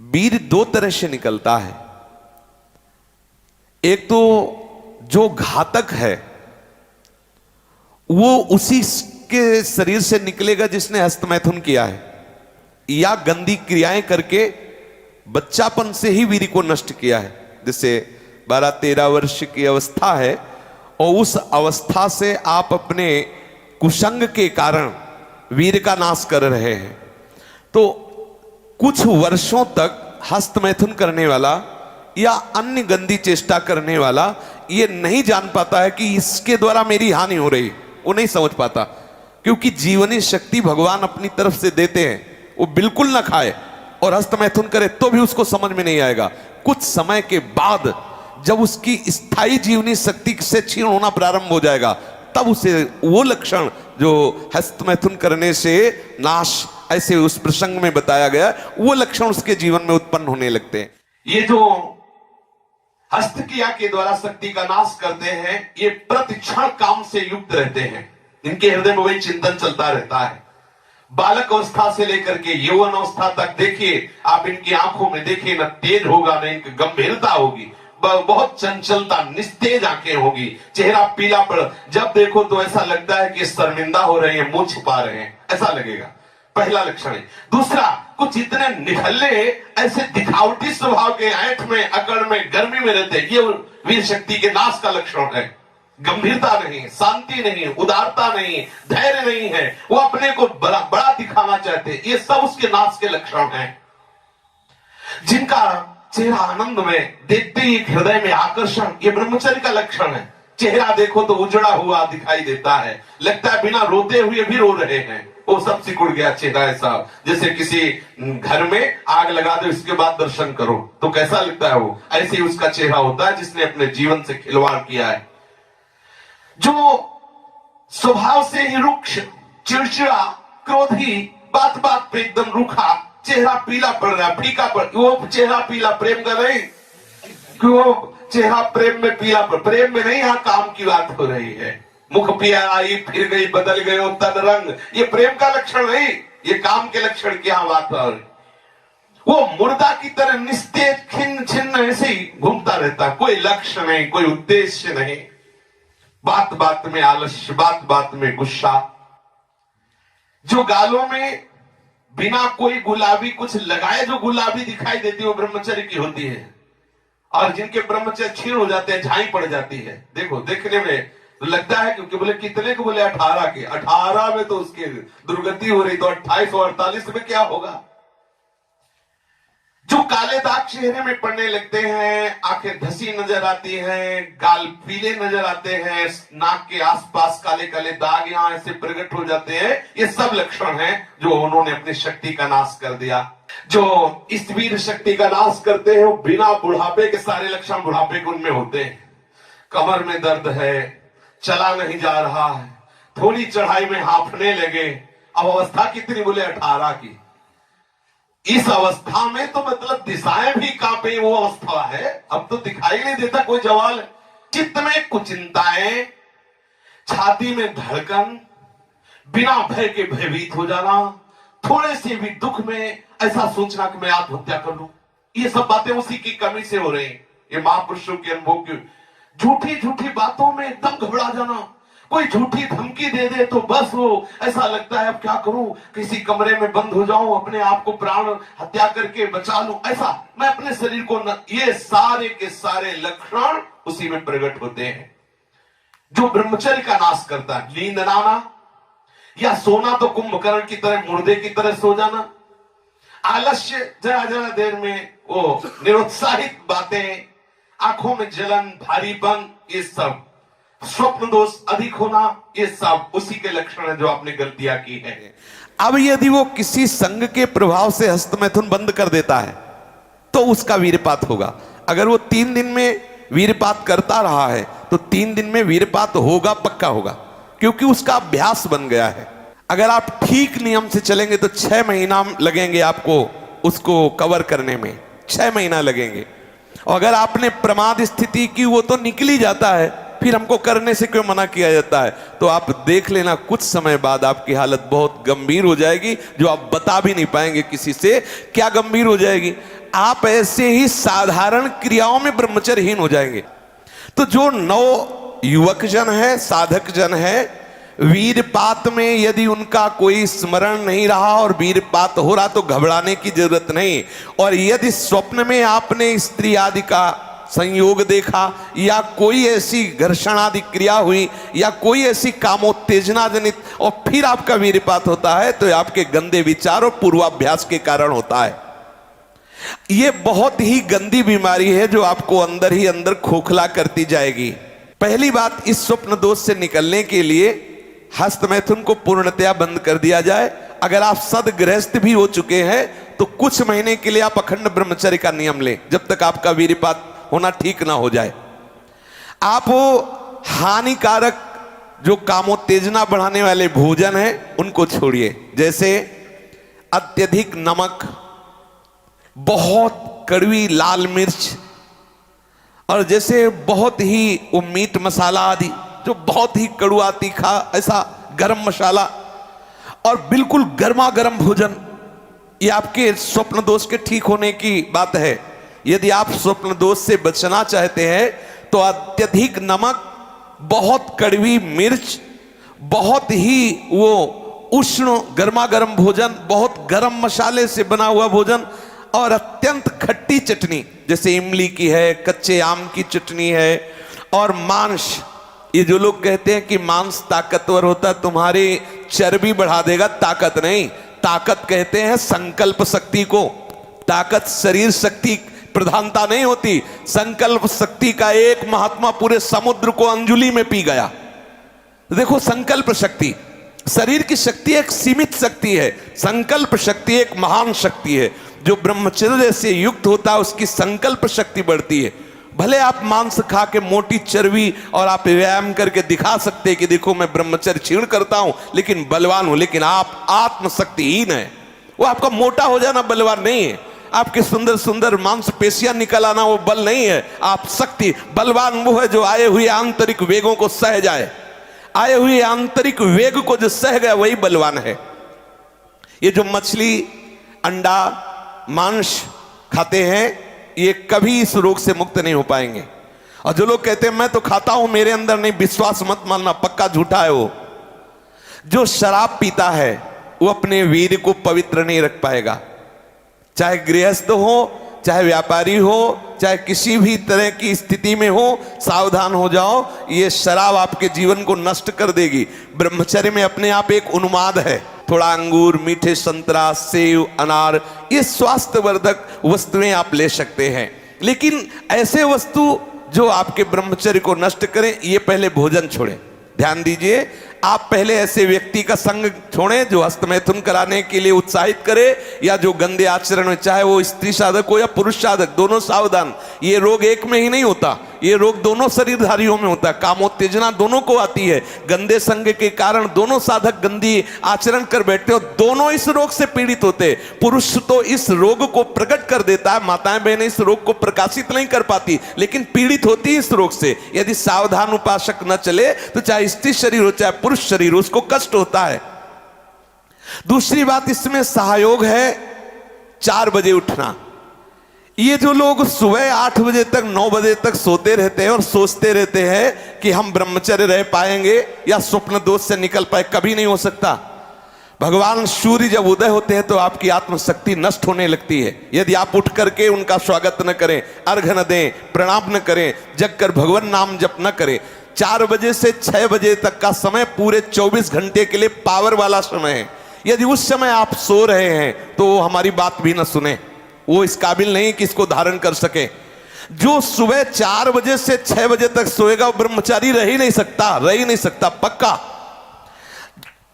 वीर दो तरह से निकलता है। एक तो जो घातक है वो उसी के शरीर से निकलेगा जिसने हस्तमैथुन किया है या गंदी क्रियाएं करके बच्चापन से ही वीर को नष्ट किया है। जैसे 12-13 वर्ष की अवस्था है और उस अवस्था से आप अपने कुसंग के कारण वीर का नाश कर रहे हैं, तो कुछ वर्षों तक हस्तमैथुन करने वाला या अन्य गंदी चेष्टा करने वाला ये नहीं जान पाता है कि इसके द्वारा मेरी हानि हो रही, वो नहीं समझ पाता, क्योंकि जीवनी शक्ति भगवान अपनी तरफ से देते हैं। वो बिल्कुल ना खाए और हस्तमैथुन करे तो भी उसको समझ में नहीं आएगा। कुछ समय के बाद जब उसकी स्थायी जीवनी शक्ति से क्षीण होना प्रारंभ हो जाएगा, तब उसे वो लक्षण जो हस्तमैथुन करने से नाश ऐसे उस प्रसंग में बताया गया, वो लक्षण उसके जीवन में उत्पन्न होने लगते हैं। ये जो हस्त क्रिया के द्वारा शक्ति का नाश करते हैं, ये प्रतिक्षण काम से युक्त रहते हैं। इनके हृदय में वही चिंतन चलता रहता है। बालक अवस्था से लेकर के यौवन अवस्था तक देखिए, आप इनकी आंखों में देखिए, न तेज होगा न इनकी गंभीरता होगी, बहुत चंचलता, निस्तेज आंखें होगी, चेहरा पीला पड़, जब देखो तो ऐसा लगता है कि शर्मिंदा हो रहे हैं, मुंह छुपा रहे हैं, ऐसा लगेगा। पहला लक्षण है। दूसरा, कुछ इतने निठल्ले ऐसे दिखावटी स्वभाव के, ऐंठ में, अकड़ में, गर्मी में रहते हैं, ये वीर शक्ति के नाश का लक्षण है। गंभीरता नहीं, शांति नहीं, उदारता नहीं, धैर्य नहीं है, वो अपने को बड़ा बड़ा दिखाना चाहते हैं, ये सब उसके नाश के लक्षण हैं। जिनका चेहरा आनंद में, देखते ही हृदय में आकर्षण, ये ब्रह्मचर्य का लक्षण है। चेहरा देखो तो उजड़ा हुआ दिखाई देता है, लगता है बिना रोते हुए भी रो रहे हैं, वो सब सिकुड़ गया चेहरा ऐसा, जैसे किसी घर में आग लगा दो, इसके बाद दर्शन करो तो कैसा लगता है, वो ऐसे ही उसका चेहरा होता है जिसने अपने जीवन से खिलवाड़ किया है। जो स्वभाव से ही रुक्ष, चिड़चिड़ा, क्रोधी, बात बात पे एकदम रूखा, चेहरा पीला पड़ रहा है, फीका पड़, वो चेहरा पीला प्रेम का नहीं, क्यों चेहरा प्रेम में पीला पड़, प्रेम में नहीं, यहां काम की बात हो रही है। मुख पिया आई फिर गई, बदल गए तन रंग, ये प्रेम का लक्षण नहीं, ये काम के लक्षण की यहां बात हो रही। वो मुर्दा की तरह निस्तेज, खिन्न छिन्न ऐसे ही घूमता रहता, कोई लक्ष्य नहीं, कोई उद्देश्य नहीं, बात बात में आलस्य, बात बात में गुस्सा। जो गालों में बिना कोई गुलाबी कुछ लगाए जो गुलाबी दिखाई देती है, वो ब्रह्मचर्य की होती है। और जिनके ब्रह्मचर्य क्षीण हो जाते हैं, झाई पड़ जाती है, देखो देखने में तो लगता है, क्योंकि बोले कितने को, बोले 18 के, 18 में तो उसकी दुर्गति हो रही, तो 28 और 48 में क्या होगा। जो काले दाग चेहरे में पड़ने लगते हैं, आंखें धसी नजर आती हैं, गाल पीले नजर आते हैं, नाक के आसपास काले काले दाग यहां ऐसे प्रकट हो जाते हैं, ये सब लक्षण हैं जो उन्होंने अपनी शक्ति का नाश कर दिया। जो इस वीर शक्ति का नाश करते हैं, वो बिना बुढ़ापे के सारे लक्षण बुढ़ापे के उनमें होते हैं। कमर में दर्द है, चला नहीं जा रहा है, थोड़ी चढ़ाई में हांफने लगे, अब अवस्था कितनी, बोले 18 की। इस अवस्था में तो मतलब दिशाएं भी कांपे, वो अवस्था है, अब तो दिखाई नहीं देता कोई जवाल। चित्त में कुचिंताएं, छाती में धड़कन, बिना भय के भयभीत हो जाना, थोड़े से भी दुख में ऐसा सोचना कि मैं आत्महत्या कर लूं, ये सब बातें उसी की कमी से हो रही। ये महापुरुषों के अनुभव की झूठी झूठी बातों में एकदम घबरा जाना, कोई झूठी धमकी दे दे तो बस वो ऐसा लगता है अब क्या करूं, किसी कमरे में बंद हो जाऊं, अपने आप को प्राण हत्या करके बचा लूं, ऐसा मैं अपने शरीर को न, ये सारे के सारे लक्षण उसी में प्रकट होते हैं। जो ब्रह्मचर्य का नाश करता है, नींद ना आना या सोना तो कुंभकर्ण की तरह, मुर्दे की तरह सो जाना, आलस्य, जरा जरा देर में वो निरुत्साहित बातें, आंखों में जलन, भारीपन, ये सब स्वप्न दोष अधिक होना, ये सब उसी के लक्षण है जो आपने गलतियां की है। अब यदि वो किसी संग के प्रभाव से हस्तमैथुन बंद कर देता है तो उसका वीरपात होगा। अगर वो 3 दिन में वीरपात करता रहा है तो 3 दिन में वीरपात होगा, पक्का होगा, क्योंकि उसका अभ्यास बन गया है। अगर आप ठीक नियम से चलेंगे तो 6 महीना लगेंगे आपको उसको कवर करने में, 6 महीना लगेंगे। और अगर आपने प्रमाद स्थिति की, वो तो निकल ही जाता है, फिर हमको करने से क्यों मना किया जाता है, तो आप देख लेना कुछ समय बाद आपकी हालत बहुत गंभीर हो जाएगी, जो आप बता भी नहीं पाएंगे किसी से। क्या गंभीर हो जाएगी, आप ऐसे ही साधारण क्रियाओं में ब्रह्मचर्यहीन हो जाएंगे। तो जो नव युवक जन है, साधक जन है, वीरपात में यदि उनका कोई स्मरण नहीं रहा और वीरपात हो रहा तो घबराने की जरूरत नहीं। और यदि स्वप्न में आपने स्त्री आदि का संयोग देखा या कोई ऐसी घर्षण आदि क्रिया हुई या कोई ऐसी कामोत्तेजना जनित और फिर आपका वीरपात होता है तो आपके गंदे विचार और पूर्वाभ्यास के कारण होता है। यह बहुत ही गंदी बीमारी है जो आपको अंदर ही अंदर खोखला करती जाएगी। पहली बात, इस स्वप्न दोष से निकलने के लिए हस्त मैथुन को पूर्णतया बंद कर दिया जाए। अगर आप सदगृहस्थ भी हो चुके हैं तो कुछ महीने के लिए आप अखंड ब्रह्मचर्य का नियम लें जब तक आपका वीरपात होना ठीक ना हो जाए। आप वो हानिकारक जो कामोत्तेजना बढ़ाने वाले भोजन है उनको छोड़िए, जैसे अत्यधिक नमक, बहुत कड़वी लाल मिर्च, और जैसे बहुत ही वो मीट मसाला आदि जो बहुत ही कड़वा तीखा, ऐसा गरम मसाला और बिल्कुल गर्मा गर्म भोजन, ये आपके स्वप्न दोष के ठीक होने की बात है। यदि आप स्वप्न दोष से बचना चाहते हैं तो अत्यधिक नमक, बहुत कड़वी मिर्च, बहुत ही वो उष्ण गर्मा गर्म भोजन, बहुत गर्म मसाले से बना हुआ भोजन और अत्यंत खट्टी चटनी जैसे इमली की है, कच्चे आम की चटनी है, और मांस। ये जो लोग कहते हैं कि मांस ताकतवर होता है, तुम्हारी चर्बी बढ़ा देगा, ताकत नहीं। ताकत कहते हैं संकल्प शक्ति को। ताकत शरीर शक्ति प्रधानता नहीं होती। संकल्प शक्ति का एक महात्मा पूरे समुद्र को अंजुलि में पी गया। देखो, संकल्प शक्ति, शरीर की शक्ति एक सीमित शक्ति है, संकल्प शक्ति एक महान शक्ति है। जो ब्रह्मचर्य से युक्त होता है उसकी संकल्प शक्ति बढ़ती है। भले आप मांस खा के मोटी चर्बी और आप व्यायाम करके दिखा सकते हैं कि देखो मैं ब्रह्मचर्य क्षीण करता हूं लेकिन बलवान हूं, लेकिन आप आत्मशक्तिहीन है। वो आपका मोटा हो जाना बलवान नहीं है, आपके सुंदर सुंदर मांसपेशियां निकल आना वो बल नहीं है। आप शक्ति, बलवान वो है जो आए हुए आंतरिक वेगों को सह जाए। आए हुए आंतरिक वेग को जो सह गया वही बलवान है। ये जो मछली, अंडा, मांस खाते हैं ये कभी इस रोग से मुक्त नहीं हो पाएंगे। और जो लोग कहते हैं मैं तो खाता हूं मेरे अंदर नहीं, विश्वास मत मानना, पक्का झूठा है वो। जो शराब पीता है वो अपने वीर को पवित्र नहीं रख पाएगा। चाहे गृहस्थ हो, चाहे व्यापारी हो, चाहे किसी भी तरह की स्थिति में हो, सावधान हो जाओ, ये शराब आपके जीवन को नष्ट कर देगी। ब्रह्मचर्य में अपने आप एक उन्माद है। थोड़ा अंगूर, मीठे संतरा, सेव, अनार, ये स्वास्थ्यवर्धक वस्तुएं आप ले सकते हैं, लेकिन ऐसे वस्तु जो आपके ब्रह्मचर्य को नष्ट करें, ये पहले भोजन छोड़ें। ध्यान दीजिए, आप पहले ऐसे व्यक्ति का संग छोड़ें जो हस्तमैथुन कराने के लिए उत्साहित करे या जो गंदे आचरण में, चाहे वो स्त्री साधक हो या पुरुष साधक, दोनों सावधान। ये रोग एक में ही नहीं होता, ये रोग दोनों शरीरधारियों में होता है। कामोत्तेजना दोनों को आती है। गंदे संग के कारण दोनों साधक गंदी आचरण कर बैठते हो, दोनों इस रोग से पीड़ित होते। पुरुष तो इस रोग को प्रकट कर देता है, माताएं बहनें इस रोग को प्रकाशित नहीं कर पाती, लेकिन पीड़ित होती है इस रोग से। यदि सावधान उपासक न चले तो चाहे स्त्री शरीर हो चाहे पुरुष शरीर, उसको कष्ट होता है। दूसरी बात इसमें सहयोग है 4 बजे उठना। ये जो लोग सुबह 8 बजे तक 9 बजे तक सोते रहते हैं और सोचते रहते हैं कि हम ब्रह्मचर्य रह पाएंगे या स्वप्न दोष से निकल पाए, कभी नहीं हो सकता। भगवान सूर्य जब उदय होते हैं तो आपकी आत्मशक्ति नष्ट होने लगती है। यदि आप उठ करके उनका स्वागत न करें, अर्घ न दें, प्रणाम न करें, जग कर भगवान नाम जप न करें, 4 बजे से 6 बजे तक का समय पूरे 24 घंटे के लिए पावर वाला समय है। यदि उस समय आप सो रहे हैं तो वो हमारी बात भी न सुने, वो इस काबिल नहीं कि इसको धारण कर सके। जो सुबह 4 बजे से 6 बजे तक सोएगा वो ब्रह्मचारी रह ही नहीं सकता, पक्का।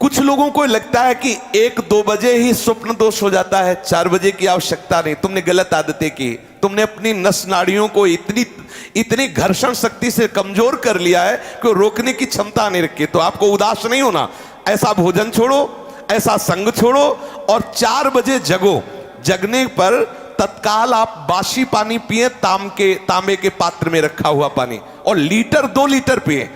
कुछ लोगों को लगता है कि 1-2 बजे ही स्वप्न दोष हो जाता है, 4 बजे की आवश्यकता नहीं। तुमने गलत आदतें की, तुमने अपनी नस नाड़ियों को इतनी घर्षण शक्ति से कमजोर कर लिया है कि रोकने की क्षमता नहीं रखी। तो आपको उदास नहीं होना, ऐसा भोजन छोड़ो, ऐसा संग छोड़ो और 4 बजे जगो। जगने पर तत्काल आप बासी पानी पिए, तांबे के पात्र में रखा हुआ पानी, और 1-2 लीटर पिए।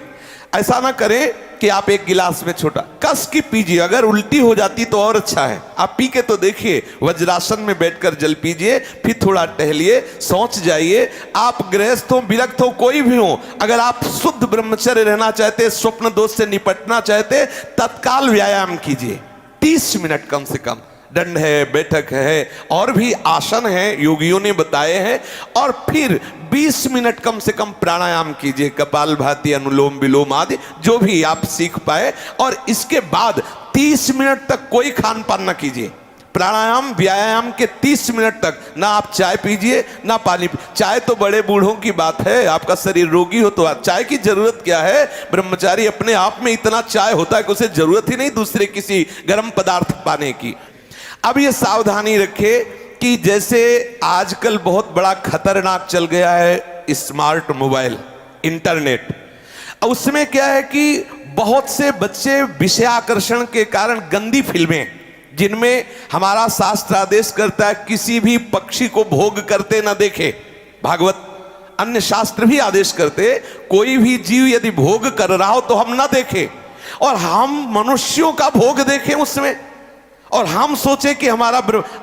ऐसा ना करें कि आप एक गिलास में छोटा कस की पीजिए, अगर उल्टी हो जाती तो और अच्छा है। आप पी के तो देखिए, वज्रासन में बैठकर जल पीजिए, फिर थोड़ा टहलिए, सोच जाइए। आप गृहस्थ हो, विरक्त हो, कोई भी हो, अगर आप शुद्ध ब्रह्मचर्य रहना चाहते, स्वप्न दोष से निपटना चाहते, तत्काल व्यायाम कीजिए 30 मिनट कम से कम। दंड है, बैठक है, और भी आसन है योगियों ने बताए हैं। और फिर 20 मिनट कम से कम प्राणायाम कीजिए, कपालभाति, अनुलोम विलोम आदि जो भी आप सीख पाए। और इसके बाद 30 मिनट तक कोई खान पान न कीजिए। प्राणायाम व्यायाम के 30 मिनट तक ना आप चाय पीजिए ना पानी। चाय तो बड़े बूढ़ों की बात है, आपका शरीर रोगी हो तो चाय की जरूरत क्या है। ब्रह्मचारी अपने आप में इतना चाय होता है कि उसे जरूरत ही नहीं दूसरे किसी गर्म पदार्थ पाने की। अब ये सावधानी रखे कि जैसे आजकल बहुत बड़ा खतरनाक चल गया है स्मार्ट मोबाइल, इंटरनेट। उसमें क्या है कि बहुत से बच्चे विषयाकर्षण के कारण गंदी फिल्में, जिनमें हमारा शास्त्र आदेश करता है किसी भी पक्षी को भोग करते न देखे, भागवत अन्य शास्त्र भी आदेश करते कोई भी जीव यदि भोग कर रहा हो तो हम ना देखें, और हम मनुष्यों का भोग देखें उसमें, और हम सोचे कि हमारा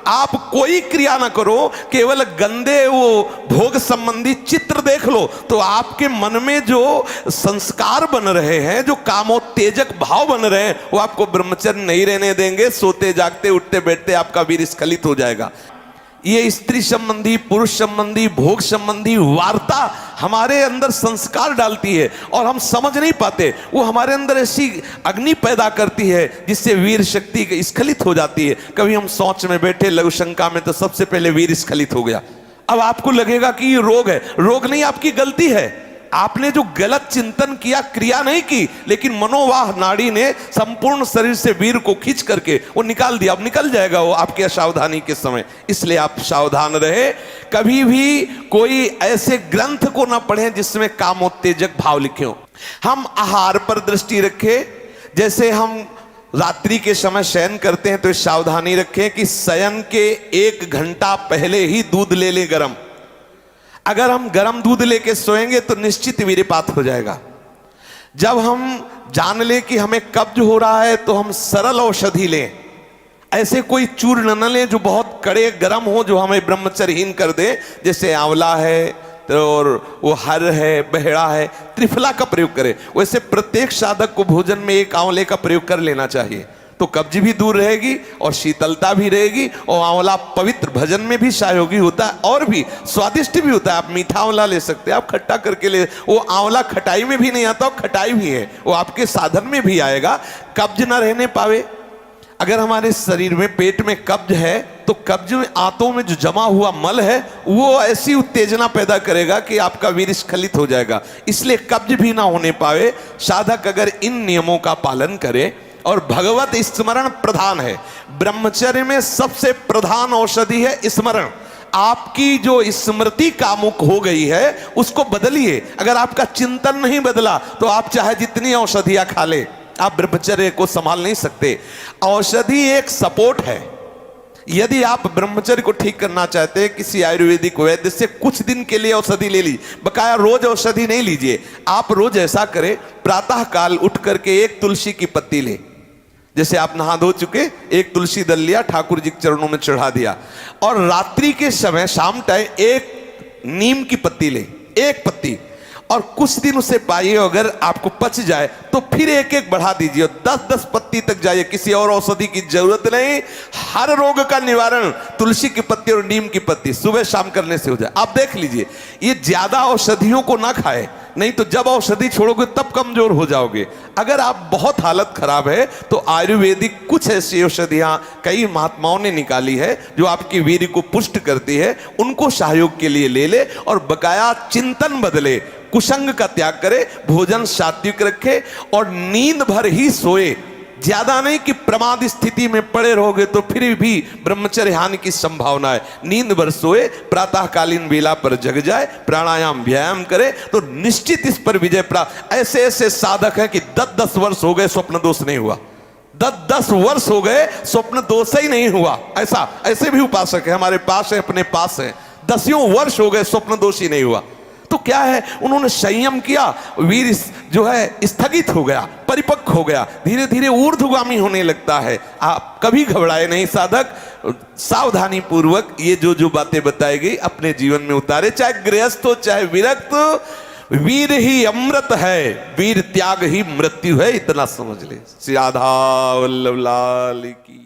आप कोई क्रिया ना करो, केवल गंदे वो भोग संबंधी चित्र देख लो तो आपके मन में जो संस्कार बन रहे हैं, जो कामोत्तेजक भाव बन रहे हैं, वो आपको ब्रह्मचर्य नहीं रहने देंगे। सोते जागते उठते बैठते आपका वीर स्खलित हो जाएगा। ये स्त्री संबंधी, पुरुष संबंधी, भोग संबंधी वार्ता हमारे अंदर संस्कार डालती है और हम समझ नहीं पाते। वो हमारे अंदर ऐसी अग्नि पैदा करती है जिससे वीर शक्ति स्खलित हो जाती है। कभी हम सोच में बैठे लघु शंका में तो सबसे पहले वीर स्खलित हो गया। अब आपको लगेगा कि ये रोग है, रोग नहीं, आपकी गलती है। आपने जो गलत चिंतन किया, क्रिया नहीं की, लेकिन मनोवाह नाड़ी ने संपूर्ण शरीर से वीर को खींच करके वो निकाल दिया। अब निकल जाएगा वो आपकी असावधानी के समय, इसलिए आप सावधान रहे। कभी भी कोई ऐसे ग्रंथ को ना पढ़ें जिसमें कामोत्तेजक भाव लिखे हो। हम आहार पर दृष्टि रखें। जैसे हम रात्रि के समय शयन करते हैं तो सावधानी रखें कि शयन के 1 घंटा पहले ही दूध ले लें गरम। अगर हम गर्म दूध लेके सोएंगे तो निश्चित वीर्यपात हो जाएगा। जब हम जान लें कि हमें कब्ज हो रहा है तो हम सरल औषधि लें। ऐसे कोई चूर्ण न लें जो बहुत कड़े गर्म हो, जो हमें ब्रह्मचर्यहीन कर दे। जैसे आंवला है और वो हर है, बहेड़ा है, त्रिफला का प्रयोग करें। वैसे प्रत्येक साधक को भोजन में 1 आंवले का प्रयोग कर लेना चाहिए, तो कब्ज भी दूर रहेगी और शीतलता भी रहेगी। और आंवला पवित्र भजन में भी सहयोगी होता है और भी स्वादिष्ट भी होता है। आप मीठा आंवला ले सकते हैं, आप खट्टा करके ले। वो आंवला खटाई में भी नहीं आता, खटाई भी है, वो आपके साधन में भी आएगा। कब्ज ना रहने पावे। अगर हमारे शरीर में पेट में कब्ज है तो कब्ज में आंतों में जो जमा हुआ मल है वो ऐसी उत्तेजना पैदा करेगा कि आपका वीर स्खलित हो जाएगा। इसलिए कब्ज भी ना होने पावे। साधक अगर इन नियमों का पालन करे, और भगवत स्मरण प्रधान है। ब्रह्मचर्य में सबसे प्रधान औषधि है स्मरण। आपकी जो स्मृति कामुक हो गई है उसको बदलिए। अगर आपका चिंतन नहीं बदला तो आप चाहे जितनी औषधियां खा ले, आप ब्रह्मचर्य को संभाल नहीं सकते। औषधि एक सपोर्ट है। यदि आप ब्रह्मचर्य को ठीक करना चाहते हैं, किसी आयुर्वेदिक वैद्य से कुछ दिन के लिए औषधि ले लीजिए, बकाया रोज औषधि नहीं लीजिए। आप रोज ऐसा करें, प्रातः काल उठ करके 1 तुलसी की पत्ती ले। जैसे आप नहा धो चुके, 1 तुलसी दल लिया, ठाकुर जी के चरणों में चढ़ा दिया। और रात्रि के समय शाम टाइम 1 नीम की पत्ती ले, 1 पत्ती, और कुछ दिन उसे पाइए। अगर आपको पच जाए तो फिर 1-1 बढ़ा दीजिए, 10-10 पत्ती तक जाइए। किसी और औषधि की जरूरत नहीं। हर रोग का निवारण तुलसी की पत्ती और नीम की पत्ती सुबह शाम करने से हो जाए। आप देख लीजिए, ये ज्यादा औषधियों को ना खाए, नहीं तो जब औषधि छोड़ोगे तब कमजोर हो जाओगे। अगर आप बहुत हालत खराब है तो आयुर्वेदिक कुछ ऐसी औषधियां कई महात्माओं ने निकाली है जो आपकी वीर्य को पुष्ट करती है, उनको सहयोग के लिए ले ले। और बकाया चिंतन बदले, कुसंग का त्याग करे, भोजन सात्विक रखे और नींद भर ही सोए। ज्यादा नहीं कि प्रमाद स्थिति में पड़े रहोगे तो फिर भी ब्रह्मचर्य हानि की संभावना है। नींद भर सोए, प्रातःकालीन वेला पर जग जाए, प्राणायाम व्यायाम करे तो निश्चित इस पर विजय प्राप्त। ऐसे ऐसे साधक हैं कि 10-10 वर्ष हो गए स्वप्न दोष नहीं हुआ, 10-10 वर्ष हो गए स्वप्न दोष ही नहीं हुआ। ऐसे भी उपासक है हमारे पास है, अपने पास है, 10 वर्ष हो गए स्वप्न दोष ही नहीं हुआ। तो क्या है, उन्होंने संयम किया, वीर जो है स्थगित हो गया, परिपक्व हो गया, धीरे धीरे ऊर्ध्वगामी होने लगता है। आप कभी घबराए नहीं साधक, सावधानी पूर्वक ये जो बातें बताई गई अपने जीवन में उतारे, चाहे गृहस्थ हो चाहे विरक्त हो। वीर ही अमृत है, वीर त्याग ही मृत्यु है, इतना समझ ले। श्री राधा वल्लभ लाल की।